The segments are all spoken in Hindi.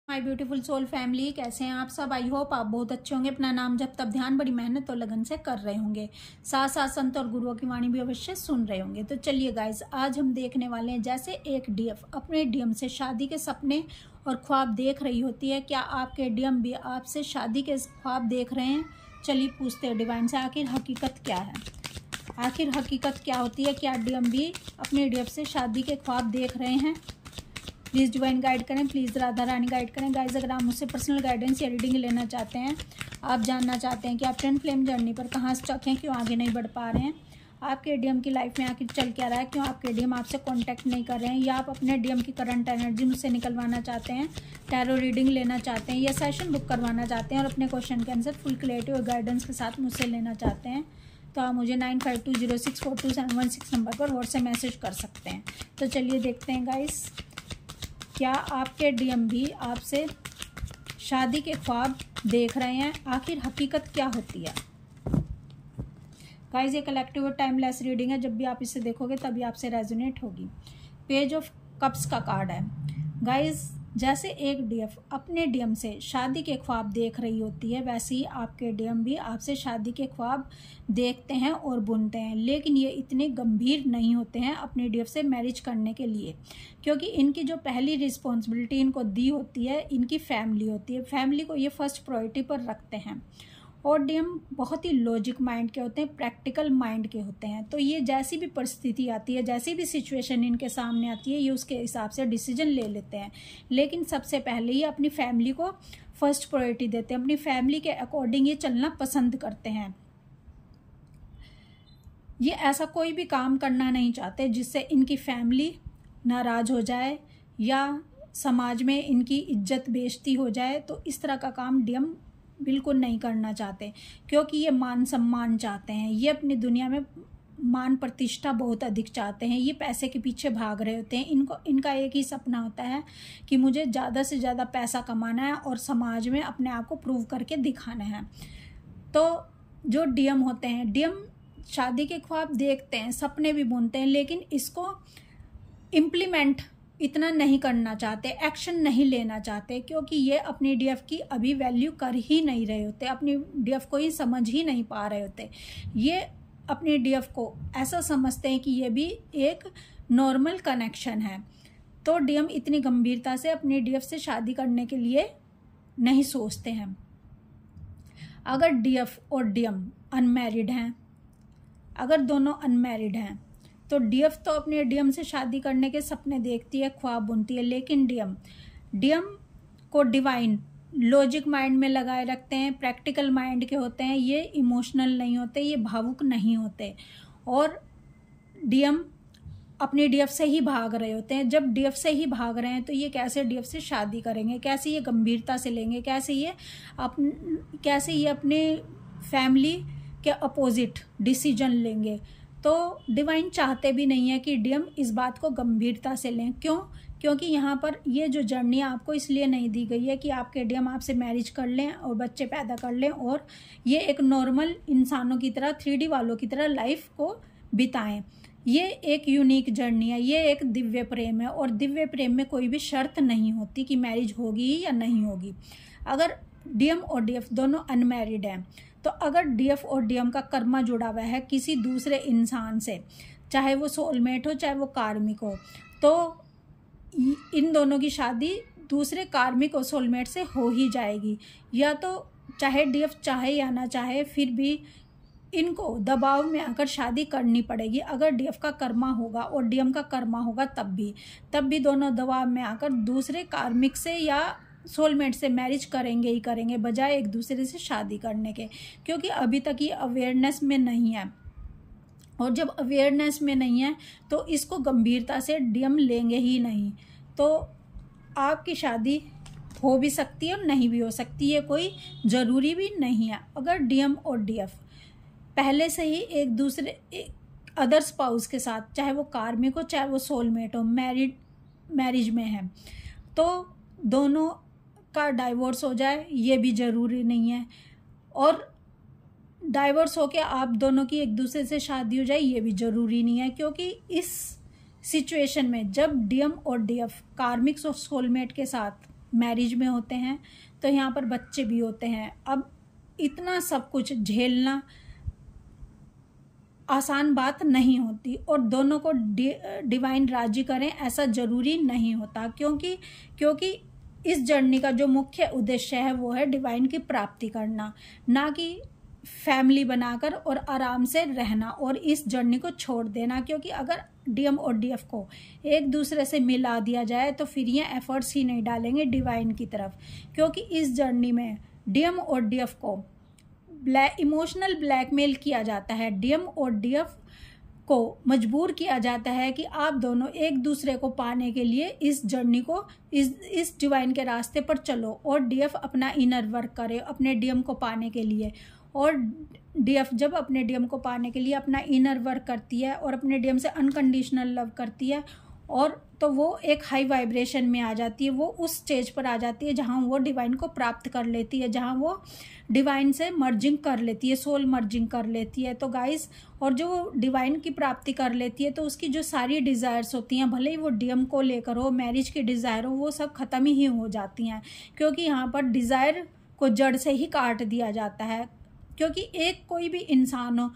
माय ब्यूटीफुल सोल फैमिली, कैसे हैं आप सब। आई होप आप बहुत अच्छे होंगे। अपना नाम जब तब ध्यान बड़ी मेहनत और लगन से कर रहे होंगे, साथ साथ संत और गुरुओं की वाणी भी अवश्य सुन रहे होंगे। तो चलिए गाइज, आज हम देखने वाले हैं जैसे एक डीएफ अपने डीएम से शादी के सपने और ख्वाब देख रही होती है, क्या आपके डीएम भी आपसे शादी के ख्वाब देख रहे हैं। चलिए पूछते हैं डिवाइन से, आखिर हकीकत क्या है, आखिर हकीकत क्या होती है। क्या डीएम भी अपने डीएफ से शादी के ख्वाब देख रहे हैं। प्लीज़ डिवाइन गाइड करें, प्लीज़ राधा रानी गाइड करें। गाइज, अगर आप मुझसे पर्सनल गाइडेंस या रीडिंग लेना चाहते हैं, आप जानना चाहते हैं कि आप ट्विन फ्लेम जर्नी पर कहाँ स्टक हैं, क्यों आगे नहीं बढ़ पा रहे हैं, आपके डीएम की लाइफ में आखिर चल क्या रहा है, क्यों आपके डीएम आपसे कांटेक्ट नहीं कर रहे हैं, या आप अपने डीएम की करंट एनर्जी मुझसे निकलवाना चाहते हैं, टैरो रीडिंग लेना चाहते हैं, या सेशन बुक करवाना चाहते हैं और अपने क्वेश्चन के आंसर फुल क्लियरिटी और गाइडेंस के साथ मुझसे लेना चाहते हैं, तो आप मुझे 9520642716 नंबर पर व्हाट्सएप मैसेज कर सकते हैं। तो चलिए देखते हैं गाइस, क्या आपके डीएम भी आपसे शादी के ख्वाब देख रहे हैं, आखिर हकीकत क्या होती है। गाइस, ये कलेक्टिव और टाइमलेस रीडिंग है, जब भी आप इसे देखोगे तभी आपसे रेजोनेट होगी। पेज ऑफ कप्स का कार्ड है। गाइस, जैसे एक डीएफ अपने डीएम से शादी के ख्वाब देख रही होती है, वैसे ही आपके डीएम भी आपसे शादी के ख्वाब देखते हैं और बुनते हैं, लेकिन ये इतने गंभीर नहीं होते हैं अपने डीएफ से मैरिज करने के लिए, क्योंकि इनकी जो पहली रिस्पॉन्सिबिलिटी इनको दी होती है, इनकी फैमिली होती है। फैमिली को ये फर्स्ट प्रायोरिटी पर रखते हैं और डीएम बहुत ही लॉजिक माइंड के होते हैं, प्रैक्टिकल माइंड के होते हैं। तो ये जैसी भी परिस्थिति आती है, जैसी भी सिचुएशन इनके सामने आती है, ये उसके हिसाब से डिसीजन ले लेते हैं, लेकिन सबसे पहले ये अपनी फैमिली को फर्स्ट प्रायोरिटी देते हैं, अपनी फैमिली के अकॉर्डिंग ये चलना पसंद करते हैं। ये ऐसा कोई भी काम करना नहीं चाहते जिससे इनकी फैमिली नाराज हो जाए या समाज में इनकी इज्जत बेइज्जती हो जाए। तो इस तरह का काम डीएम बिल्कुल नहीं करना चाहते, क्योंकि ये मान सम्मान चाहते हैं, ये अपनी दुनिया में मान प्रतिष्ठा बहुत अधिक चाहते हैं, ये पैसे के पीछे भाग रहे होते हैं। इनका एक ही सपना होता है कि मुझे ज़्यादा से ज़्यादा पैसा कमाना है और समाज में अपने आप को प्रूव करके दिखाना है। तो जो डीएम होते हैं, डीएम शादी के ख्वाब देखते हैं, सपने भी बुनते हैं, लेकिन इसको इम्प्लीमेंट इतना नहीं करना चाहते, एक्शन नहीं लेना चाहते, क्योंकि ये अपनी डीएफ की अभी वैल्यू कर ही नहीं रहे होते, अपनी डीएफ को ही समझ ही नहीं पा रहे होते। ये अपनी डीएफ को ऐसा समझते हैं कि ये भी एक नॉर्मल कनेक्शन है। तो डीएम इतनी गंभीरता से अपनी डीएफ से शादी करने के लिए नहीं सोचते हैं। अगर डीएफ और डीएम अनमैरिड हैं, अगर दोनों अनमैरिड हैं, तो डीएफ तो अपने डीएम से शादी करने के सपने देखती है, ख्वाब बुनती है, लेकिन डीएम को डिवाइन लॉजिक माइंड में लगाए रखते हैं, प्रैक्टिकल माइंड के होते हैं, ये इमोशनल नहीं होते, ये भावुक नहीं होते, और डीएम अपने डीएफ से ही भाग रहे होते हैं। जब डीएफ से ही भाग रहे हैं तो ये कैसे डीएफ से शादी करेंगे, कैसे ये गंभीरता से लेंगे, कैसे ये अपने फैमिली के अपोजिट डिसीजन लेंगे। तो डिवाइन चाहते भी नहीं है कि डीएम इस बात को गंभीरता से लें। क्यों? क्योंकि यहाँ पर ये जो जर्नी आपको इसलिए नहीं दी गई है कि आपके डीएम आपसे मैरिज कर लें और बच्चे पैदा कर लें और ये एक नॉर्मल इंसानों की तरह, 3D वालों की तरह लाइफ को बिताएं। ये एक यूनिक जर्नी है, ये एक दिव्य प्रेम है, और दिव्य प्रेम में कोई भी शर्त नहीं होती कि मैरिज होगी या नहीं होगी। अगर डीएम और डीएफ दोनों अनमैरिड हैं, तो अगर डीएफ और डीएम का कर्मा जुड़ा हुआ है किसी दूसरे इंसान से, चाहे वो सोलमेट हो चाहे वो कार्मिक हो, तो इन दोनों की शादी दूसरे कार्मिक और सोलमेट से हो ही जाएगी। या तो चाहे डीएफ चाहे या ना चाहे, फिर भी इनको दबाव में आकर शादी करनी पड़ेगी। अगर डीएफ का कर्मा होगा और डीएम का कर्मा होगा तब भी दोनों दबाव में आकर दूसरे कार्मिक से या सोलमेट से मैरिज करेंगे ही करेंगे, बजाय एक दूसरे से शादी करने के, क्योंकि अभी तक ये अवेयरनेस में नहीं है। और जब अवेयरनेस में नहीं है तो इसको गंभीरता से डीएम लेंगे ही नहीं। तो आपकी शादी हो भी सकती है और नहीं भी हो सकती है, कोई ज़रूरी भी नहीं है। अगर डीएम और डीएफ पहले से ही एक दूसरे अदर स्पाउस के साथ, चाहे वो कार्मिक हो चाहे वो सोलमेट हो, मैरिज में है, तो दोनों का डाइवोर्स हो जाए ये भी ज़रूरी नहीं है, और डाइवोर्स हो के आप दोनों की एक दूसरे से शादी हो जाए ये भी ज़रूरी नहीं है। क्योंकि इस सिचुएशन में जब डीएम और डीएफ कार्मिक्स और सोलमेट के साथ मैरिज में होते हैं, तो यहाँ पर बच्चे भी होते हैं। अब इतना सब कुछ झेलना आसान बात नहीं होती, और दोनों को डिवाइन राजी करें ऐसा ज़रूरी नहीं होता, क्योंकि इस जर्नी का जो मुख्य उद्देश्य है वो है डिवाइन की प्राप्ति करना, ना कि फैमिली बनाकर और आराम से रहना और इस जर्नी को छोड़ देना। क्योंकि अगर डीएम और डीएफ को एक दूसरे से मिला दिया जाए तो फिर ये एफर्ट्स ही नहीं डालेंगे डिवाइन की तरफ, क्योंकि इस जर्नी में डीएम और डीएफ को इमोशनल ब्लैकमेल किया जाता है। डीएम और डीएफ को मजबूर किया जाता है कि आप दोनों एक दूसरे को पाने के लिए इस जर्नी को इस डिवाइन के रास्ते पर चलो, और डीएफ अपना इनर वर्क करे अपने डीएम को पाने के लिए। और डीएफ जब अपने डीएम को पाने के लिए अपना इनर वर्क करती है और अपने डीएम से अनकंडीशनल लव करती है, और तो वो एक हाई वाइब्रेशन में आ जाती है, वो उस स्टेज पर आ जाती है जहाँ वो डिवाइन को प्राप्त कर लेती है, जहाँ वो डिवाइन से मर्जिंग कर लेती है, सोल मर्जिंग कर लेती है। तो गाइस, और जो डिवाइन की प्राप्ति कर लेती है तो उसकी जो सारी डिज़ायर्स होती हैं, भले ही वो डीएम को लेकर हो, मैरिज की डिज़ायर हो, वो सब ख़त्म ही हो जाती हैं, क्योंकि यहाँ पर डिज़ायर को जड़ से ही काट दिया जाता है। क्योंकि एक कोई भी इंसान हो,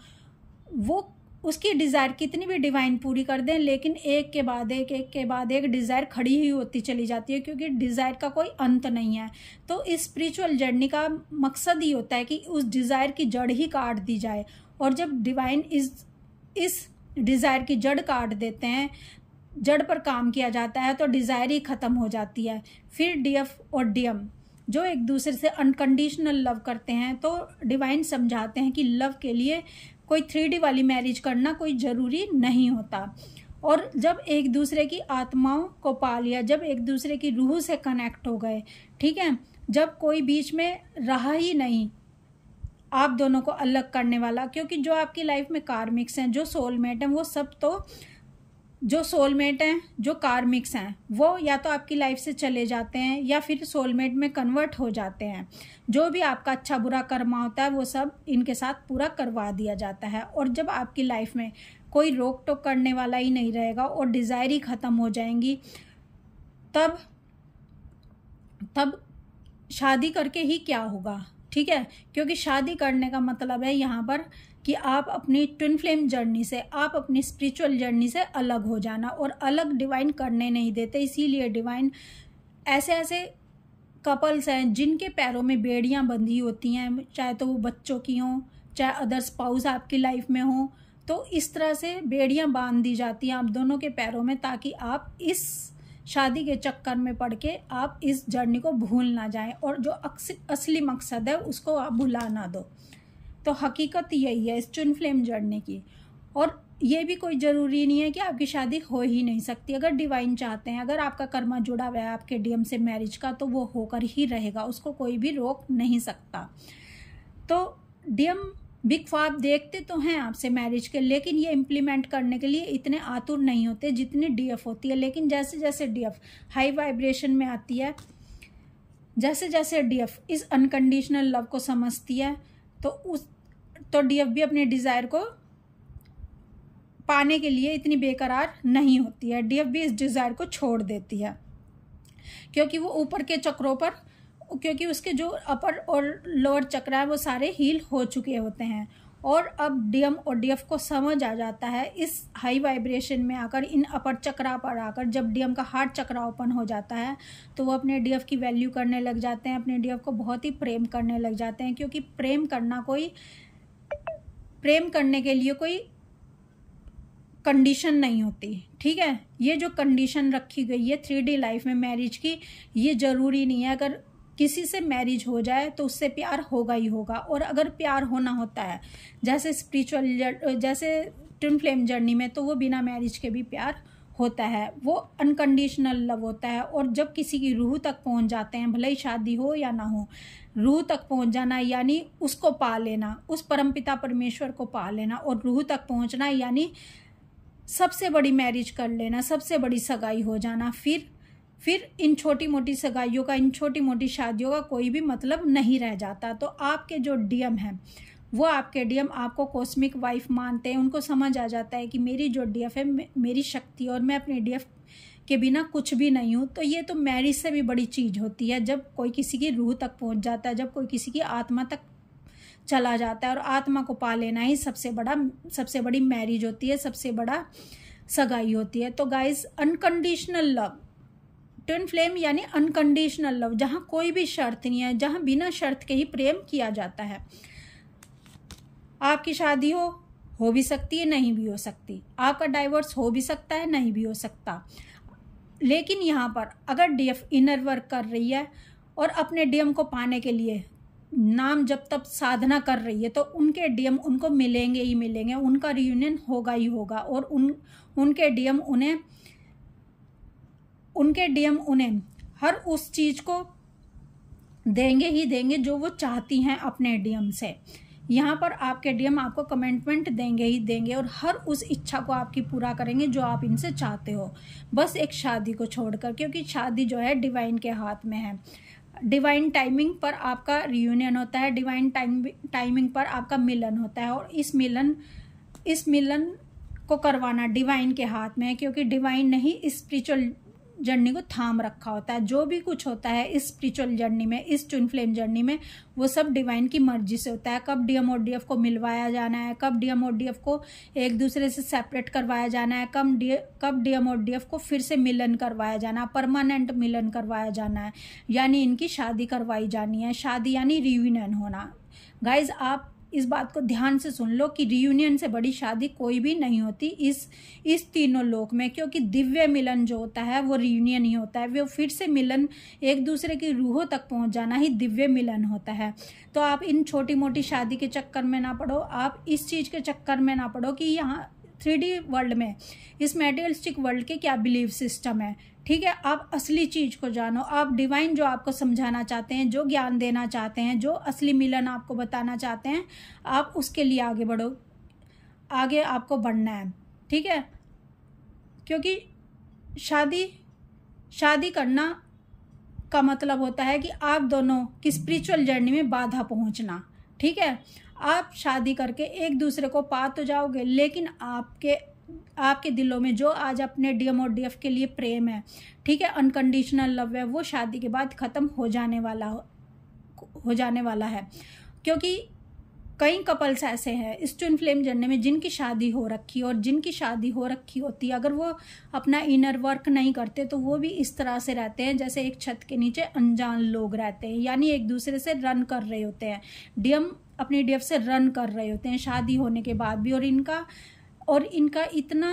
वो उसकी डिज़ायर कितनी भी डिवाइन पूरी कर दें, लेकिन एक के बाद एक डिज़ायर खड़ी ही होती चली जाती है, क्योंकि डिज़ायर का कोई अंत नहीं है। तो इस स्पिरिचुअल जर्नी का मकसद ही होता है कि उस डिज़ायर की जड़ ही काट दी जाए, और जब डिवाइन इस डिज़ायर की जड़ काट देते हैं, जड़ पर काम किया जाता है, तो डिज़ायर ही ख़त्म हो जाती है। फिर डीएफ और डीएम जो एक दूसरे से अनकंडीशनल लव करते हैं, तो डिवाइन समझाते हैं कि लव के लिए कोई 3D वाली मैरिज करना कोई ज़रूरी नहीं होता। और जब एक दूसरे की आत्माओं को पा लिया, जब एक दूसरे की रूह से कनेक्ट हो गए, ठीक है, जब कोई बीच में रहा ही नहीं आप दोनों को अलग करने वाला, क्योंकि जो आपकी लाइफ में कार्मिक्स हैं, जो सोलमेट हैं, वो सब तो जो सोलमेट हैं, जो कार्मिक्स हैं, वो या तो आपकी लाइफ से चले जाते हैं या फिर सोलमेट में कन्वर्ट हो जाते हैं। जो भी आपका अच्छा बुरा कर्मा होता है वो सब इनके साथ पूरा करवा दिया जाता है। और जब आपकी लाइफ में कोई रोक टोक करने वाला ही नहीं रहेगा और डिज़ायर ही ख़त्म हो जाएंगी, तब शादी करके ही क्या होगा, ठीक है। क्योंकि शादी करने का मतलब है यहाँ पर कि आप अपनी ट्विन फ्लेम जर्नी से, आप अपनी स्पिरिचुअल जर्नी से अलग हो जाना, और अलग डिवाइन करने नहीं देते। इसीलिए डिवाइन ऐसे कपल्स हैं जिनके पैरों में बेड़ियां बंधी होती हैं, चाहे तो वो बच्चों की हों, चाहे अदर स्पाउस आपकी लाइफ में हो, तो इस तरह से बेड़ियां बांध दी जाती हैं आप दोनों के पैरों में, ताकि आप इस शादी के चक्कर में पड़ के आप इस जर्नी को भूल ना जाएं, और जो असली मकसद है उसको आप भुला ना दो। तो हकीकत यही है इस ट्विन फ्लेम जर्नी की। और ये भी कोई ज़रूरी नहीं है कि आपकी शादी हो ही नहीं सकती। अगर डिवाइन चाहते हैं, अगर आपका कर्मा जुड़ा हुआ है आपके डीएम से मैरिज का, तो वो होकर ही रहेगा, उसको कोई भी रोक नहीं सकता। तो डीएम बिग ख्वाब देखते तो हैं आपसे मैरिज के, लेकिन ये इम्प्लीमेंट करने के लिए इतने आतुर नहीं होते जितनी डीएफ होती है। लेकिन जैसे जैसे डीएफ हाई वाइब्रेशन में आती है, जैसे जैसे डीएफ इस अनकंडीशनल लव को समझती है, तो डीएफ भी अपने डिज़ायर को पाने के लिए इतनी बेकरार नहीं होती है। डीएफ भी इस डिज़ायर को छोड़ देती है, क्योंकि वो ऊपर के चक्रों पर, क्योंकि उसके जो अपर और लोअर चक्र है वो सारे हील हो चुके होते हैं। और अब डीएम और डीएफ को समझ आ जाता है इस हाई वाइब्रेशन में आकर, इन अपर चक्रा पर आकर, जब डीएम का हार्ट चक्रा ओपन हो जाता है तो वो अपने डीएफ की वैल्यू करने लग जाते हैं, अपने डीएफ को बहुत ही प्रेम करने लग जाते हैं। क्योंकि प्रेम करने के लिए कोई कंडीशन नहीं होती, ठीक है। ये जो कंडीशन रखी गई है 3D लाइफ में मैरिज की, ये ज़रूरी नहीं है। अगर किसी से मैरिज हो जाए तो उससे प्यार होगा ही होगा, और अगर प्यार होना होता है जैसे जैसे ट्विन फ्लेम जर्नी में, तो वो बिना मैरिज के भी प्यार होता है, वो अनकंडीशनल लव होता है। और जब किसी की रूह तक पहुंच जाते हैं, भले ही शादी हो या ना हो, रूह तक पहुंच जाना यानी उसको पा लेना, उस परमपिता परमेश्वर को पा लेना। और रूह तक पहुंचना यानी सबसे बड़ी मैरिज कर लेना, सबसे बड़ी सगाई हो जाना। फिर इन छोटी मोटी सगाइयों का, इन छोटी मोटी शादियों का कोई भी मतलब नहीं रह जाता। तो आपके जो डीएम हैं, वो आपके डीएम आपको कॉस्मिक वाइफ मानते हैं। उनको समझ आ जाता है कि मेरी जो डीएफ है मेरी शक्ति, और मैं अपने डीएफ के बिना कुछ भी नहीं हूँ। तो ये तो मैरिज से भी बड़ी चीज़ होती है, जब कोई किसी की रूह तक पहुँच जाता है, जब कोई किसी की आत्मा तक चला जाता है, और आत्मा को पा लेना ही सबसे बड़ी मैरिज होती है, सबसे बड़ा सगाई होती है। तो guys, unconditional love, twin flame यानी अनकंडीशनल लव, जहाँ कोई भी शर्त नहीं है, जहाँ बिना शर्त के ही प्रेम किया जाता है। आपकी शादी हो भी सकती है, नहीं भी हो सकती, आपका डाइवोर्स हो भी सकता है, नहीं भी हो सकता। लेकिन यहाँ पर अगर डीएफ इनर वर्क कर रही है और अपने डीएम को पाने के लिए नाम जब तब साधना कर रही है, तो उनके डीएम उनको मिलेंगे ही मिलेंगे, उनका रियूनियन होगा ही होगा, और उनके डीएम उन्हें हर उस चीज़ को देंगे ही देंगे जो वो चाहती हैं अपने डीएम से। यहाँ पर आपके डीएम आपको कमिटमेंट देंगे ही देंगे, और हर उस इच्छा को आपकी पूरा करेंगे जो आप इनसे चाहते हो, बस एक शादी को छोड़कर, क्योंकि शादी जो है डिवाइन के हाथ में है। डिवाइन टाइमिंग पर आपका रियूनियन होता है, डिवाइन टाइमिंग पर आपका मिलन होता है, और इस मिलन को करवाना डिवाइन के हाथ में है, क्योंकि डिवाइन ने ही स्पिरिचुअल जर्नी को थाम रखा होता है। जो भी कुछ होता है इस स्पिरिचुअल जर्नी में, इस ट्विन फ्लेम जर्नी में, वो सब डिवाइन की मर्जी से होता है। कब डीएम और डीएफ को मिलवाया जाना है, कब डीएम और डीएफ को एक दूसरे से सेपरेट करवाया जाना है, कब डीएम और डीएफ को फिर से मिलन करवाया जाना, परमानेंट मिलन करवाया जाना है, यानी इनकी शादी करवाई जानी है। शादी यानी रियूनियन होना। गाइज, आप इस बात को ध्यान से सुन लो कि रियूनियन से बड़ी शादी कोई भी नहीं होती इस तीनों लोक में, क्योंकि दिव्य मिलन जो होता है वो रियूनियन ही होता है। वो फिर से मिलन, एक दूसरे की रूहों तक पहुंच जाना ही दिव्य मिलन होता है। तो आप इन छोटी मोटी शादी के चक्कर में ना पड़ो, आप इस चीज़ के चक्कर में ना पड़ो कि यहाँ 3D वर्ल्ड में, इस मेटेरियलिस्टिक वर्ल्ड के क्या बिलीफ सिस्टम है। ठीक है, आप असली चीज़ को जानो, आप डिवाइन जो आपको समझाना चाहते हैं, जो ज्ञान देना चाहते हैं, जो असली मिलन आपको बताना चाहते हैं, आप उसके लिए आगे बढ़ो, आगे आपको बढ़ना है। ठीक है, क्योंकि शादी करना का मतलब होता है कि आप दोनों की स्पिरिचुअल जर्नी में बाधा पहुंचना। ठीक है, आप शादी करके एक दूसरे को पा तो जाओगे, लेकिन आपके दिलों में जो आज अपने डीएम और डीएफ के लिए प्रेम है, ठीक है, अनकंडीशनल लव है, वो शादी के बाद ख़त्म हो जाने वाला है। क्योंकि कई कपल्स ऐसे हैं इस ट्विन फ्लेम जर्नी में जिनकी शादी हो रखी, और जिनकी शादी हो रखी होती है, अगर वो अपना इनर वर्क नहीं करते तो वो भी इस तरह से रहते हैं जैसे एक छत के नीचे अनजान लोग रहते हैं, यानी एक दूसरे से रन कर रहे होते हैं। डीएम अपनी डीएफ से रन कर रहे होते हैं शादी होने के बाद भी, और इनका इतना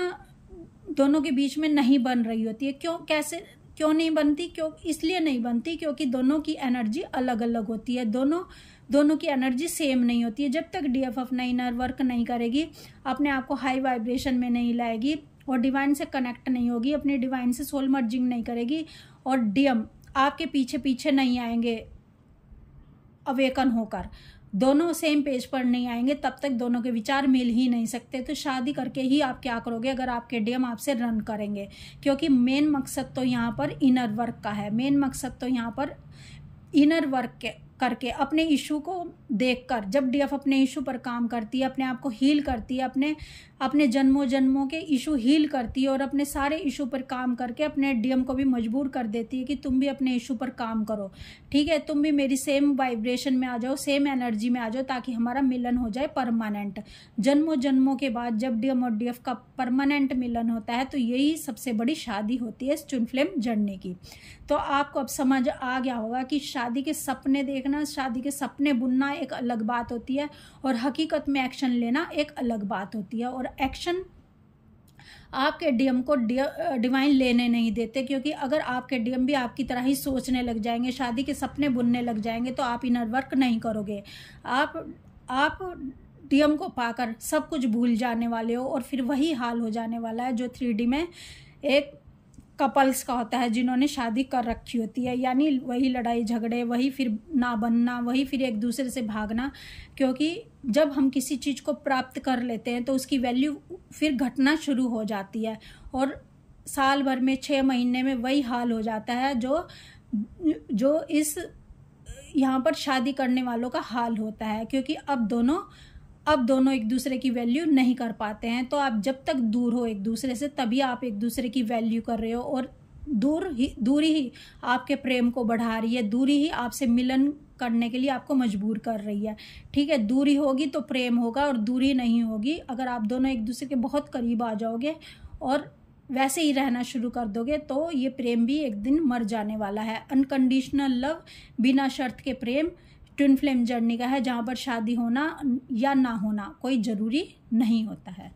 दोनों के बीच में नहीं बन रही होती है। क्यों नहीं बनती? इसलिए नहीं बनती क्योंकि दोनों की एनर्जी अलग अलग होती है, दोनों की एनर्जी सेम नहीं होती है। जब तक डीएफ अपना इनर वर्क नहीं करेगी, अपने आप को हाई वाइब्रेशन में नहीं लाएगी और डिवाइन से कनेक्ट नहीं होगी, अपने डिवाइन से सोल मर्जिंग नहीं करेगी, और डीएम आपके पीछे पीछे नहीं आएंगे अवेकन होकर, दोनों सेम पेज पर नहीं आएंगे, तब तक दोनों के विचार मिल ही नहीं सकते। तो शादी करके ही आप क्या करोगे अगर आपके डीएम आपसे रन करेंगे? क्योंकि मेन मकसद तो यहाँ पर इनर वर्क का है, मेन मकसद तो यहाँ पर इनर वर्क करके अपने इशू को देखकर, जब डीएफ अपने इशू पर काम करती है, अपने आप को हील करती है, अपने जन्मों के इशू हील करती है, और अपने सारे इशू पर काम करके अपने डीएम को भी मजबूर कर देती है कि तुम भी अपने इशू पर काम करो। ठीक है, तुम भी मेरी सेम वाइब्रेशन में आ जाओ, सेम एनर्जी में आ जाओ, ताकि हमारा मिलन हो जाए परमानेंट। जन्मों के बाद जब डीएम और डीएफ का परमानेंट मिलन होता है, तो यही सबसे बड़ी शादी होती है इस ट्विन फ्लेम जर्नी की। तो आपको अब समझ आ गया होगा कि शादी के सपने देखना, शादी के सपने बुनना एक अलग बात होती है, और हकीकत में एक्शन लेना एक अलग बात होती है। और एक्शन आपके डीएम को डिवाइन लेने नहीं देते, क्योंकि अगर आपके डीएम भी आपकी तरह ही सोचने लग जाएंगे, शादी के सपने बुनने लग जाएंगे, तो आप इनर वर्क नहीं करोगे। आप डीएम को पाकर सब कुछ भूल जाने वाले हो, और फिर वही हाल हो जाने वाला है जो 3D में एक कपल्स का होता है जिन्होंने शादी कर रखी होती है, यानी वही लड़ाई झगड़े, वही फिर ना बनना, वही फिर एक दूसरे से भागना। क्योंकि जब हम किसी चीज़ को प्राप्त कर लेते हैं तो उसकी वैल्यू फिर घटना शुरू हो जाती है, और साल भर में 6 महीने में वही हाल हो जाता है जो इस यहाँ पर शादी करने वालों का हाल होता है। क्योंकि अब दोनों एक दूसरे की वैल्यू नहीं कर पाते हैं। तो आप जब तक दूर हो एक दूसरे से, तभी आप एक दूसरे की वैल्यू कर रहे हो, और दूरी ही आपके प्रेम को बढ़ा रही है, दूरी ही आपसे मिलन करने के लिए आपको मजबूर कर रही है। ठीक है, दूरी होगी तो प्रेम होगा, और दूरी नहीं होगी अगर आप दोनों एक दूसरे के बहुत करीब आ जाओगे और वैसे ही रहना शुरू कर दोगे तो ये प्रेम भी एक दिन मर जाने वाला है। अनकंडीशनल लव, बिना शर्त के प्रेम ट्विन फ्लेम जर्नी का है, जहाँ पर शादी होना या ना होना कोई ज़रूरी नहीं होता है।